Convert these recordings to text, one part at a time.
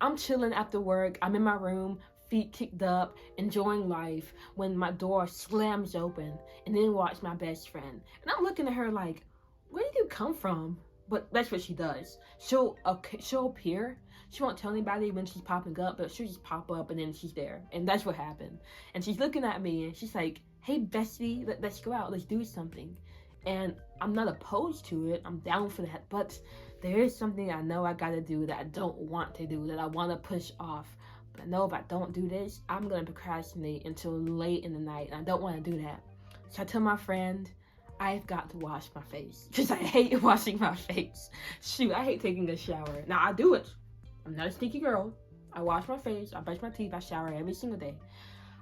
I'm chilling after work. I'm in my room, feet kicked up, enjoying life, when my door slams open, and then watch my best friend. And I'm looking at her like, where did you come from? But that's what she does. She'll appear. She won't tell anybody when she's popping up, but she'll just pop up and then she's there. And that's what happened. And she's looking at me and she's like, hey, bestie, let's go out. Let's do something. And I'm not opposed to it. I'm down for that. But there is something I know I gotta do that I don't want to do, that I want to push off. But I know if I don't do this, I'm gonna procrastinate until late in the night. And I don't want to do that. So I tell my friend, I've got to wash my face because I hate washing my face. Shoot, I hate taking a shower. Now I do it. I'm not a stinky girl. I wash my face, I brush my teeth, I shower every single day.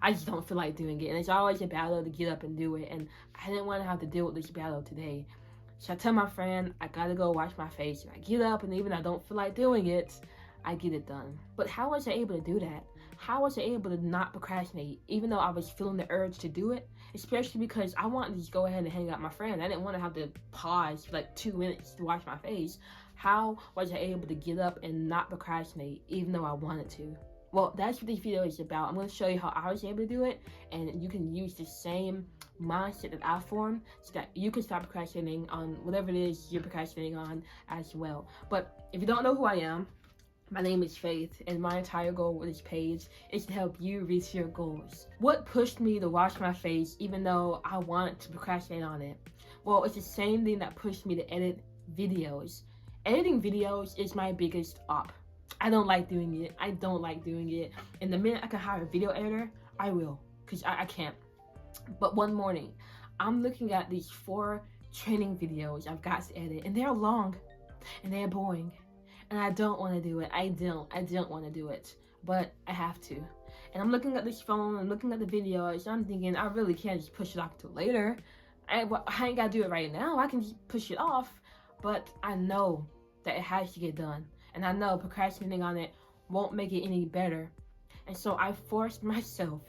I just don't feel like doing it, and it's always a battle to get up and do it, and I didn't want to have to deal with this battle today. So I tell my friend, I gotta go wash my face, and I get up, and even though I don't feel like doing it, I get it done. But how was I able to do that? How was I able to not procrastinate, even though I was feeling the urge to do it? Especially because I wanted to just go ahead and hang out with my friend. I didn't want to have to pause for like 2 minutes to wash my face. How was I able to get up and not procrastinate, even though I wanted to? Well, that's what this video is about. I'm going to show you how I was able to do it, and you can use the same mindset that I formed so that you can stop procrastinating on whatever it is you're procrastinating on as well. But if you don't know who I am, my name is Faith, and my entire goal with this page is to help you reach your goals. What pushed me to wash my face even though I wanted to procrastinate on it? Well, it's the same thing that pushed me to edit videos. Editing videos is my biggest op. I don't like doing it. I don't like doing it. And the minute I can hire a video editor, I will, because I can't. But one morning, I'm looking at these 4 training videos I've got to edit, and they're long, and they're boring. And I don't want to do it. I don't want to do it. But I have to. And I'm looking at this phone and looking at the videos. And I'm thinking, I really can't just push it off till later. I ain't got to do it right now. I can just push it off. But I know that it has to get done. And I know procrastinating on it won't make it any better. And so I forced myself.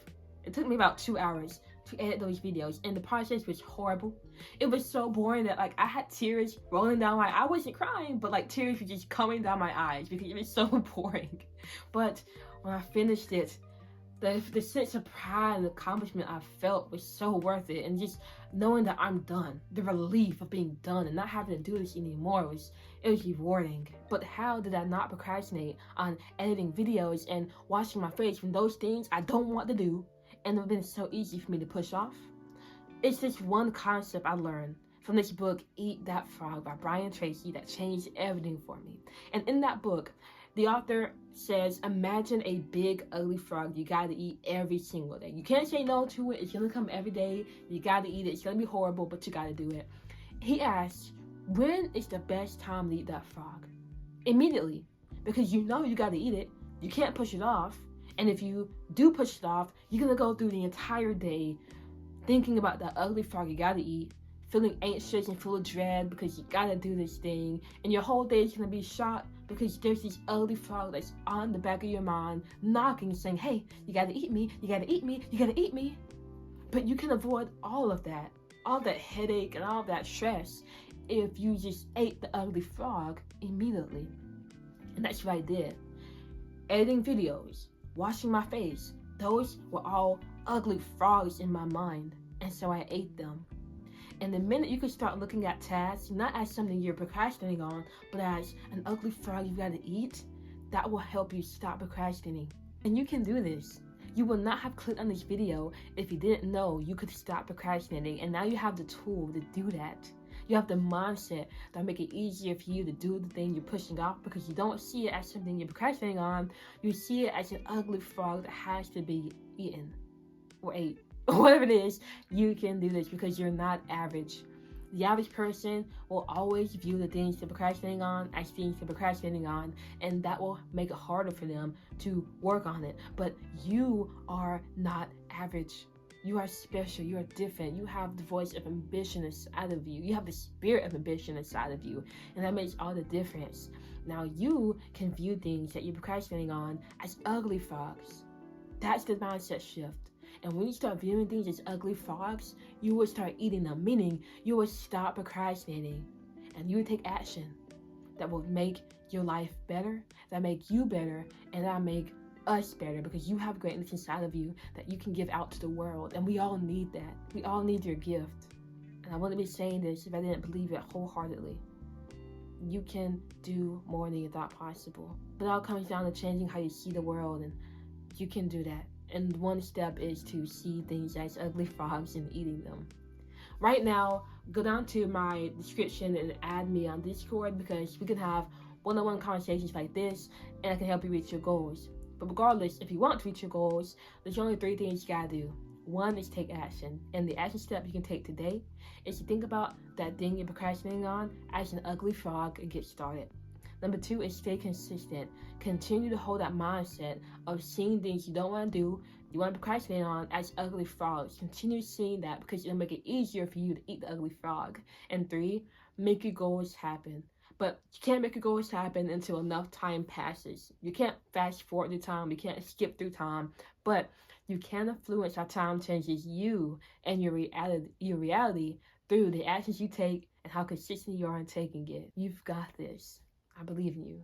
It took me about 2 hours to edit those videos, and the process was horrible. It was so boring that like I had tears rolling down I wasn't crying, but like tears were just coming down my eyes because it was so boring. But when I finished it, the sense of pride and accomplishment I felt was so worth it, and just knowing that I'm done, the relief of being done and not having to do this anymore was rewarding. But how did I not procrastinate on editing videos and washing my face when those things I don't want to do and have been so easy for me to push off? It's this one concept I learned from this book, Eat That Frog by Brian Tracy, that changed everything for me. And in that book, the author says, imagine a big, ugly frog you gotta eat every single day. You can't say no to it. It's gonna come every day. You gotta eat it. It's gonna be horrible, but you gotta do it. He asks, when is the best time to eat that frog? Immediately. Because you know you gotta eat it. You can't push it off. And if you do push it off, you're gonna go through the entire day thinking about that ugly frog you gotta eat, feeling anxious and full of dread because you gotta do this thing, and your whole day is gonna be shot because there's this ugly frog that's on the back of your mind, knocking, saying, hey, you gotta eat me, you gotta eat me, you gotta eat me. But you can avoid all of that headache and all of that stress if you just ate the ugly frog immediately. And that's what I did. Editing videos, washing my face, those were all ugly frogs in my mind, and so I ate them. And the minute you can start looking at tasks not as something you're procrastinating on, but as an ugly frog you gotta eat, that will help you stop procrastinating. And you can do this. You will not have clicked on this video if you didn't know you could stop procrastinating, and now you have the tool to do that. You have the mindset that make it easier for you to do the thing you're pushing off, because you don't see it as something you're procrastinating on. You see it as an ugly frog that has to be eaten or ate. Whatever it is, you can do this because you're not average. The average person will always view the things they're procrastinating on as things they're procrastinating on, and that will make it harder for them to work on it. But you are not average. You are special. You are different. You have the voice of ambition inside of you. You have the spirit of ambition inside of you, and that makes all the difference. Now you can view things that you're procrastinating on as ugly frogs. That's the mindset shift. And when you start viewing things as ugly frogs, you will start eating them, meaning you will stop procrastinating and you will take action. that will make your life better, that make you better, and that make us better, because you have greatness inside of you that you can give out to the world. And we all need that. We all need your gift. And I wouldn't be saying this if I didn't believe it wholeheartedly. You can do more than you thought possible. But it all comes down to changing how you see the world, and you can do that. And one step is to see things as ugly frogs and eating them. Right now, go down to my description and add me on Discord, because we can have one-on-one conversations like this, and I can help you reach your goals. But regardless, if you want to reach your goals, there's only 3 things you gotta do. One is take action, and the action step you can take today is to think about that thing you're procrastinating on as an ugly frog and get started. Number 2 is stay consistent. Continue to hold that mindset of seeing things you don't want to do, you want to procrastinate on, as ugly frogs. Continue seeing that, because it'll make it easier for you to eat the ugly frog. And 3, make your goals happen. But you can't make your goals happen until enough time passes. You can't fast forward through time, you can't skip through time, but you can influence how time changes you and your reality through the actions you take and how consistent you are in taking it. You've got this. I believe in you.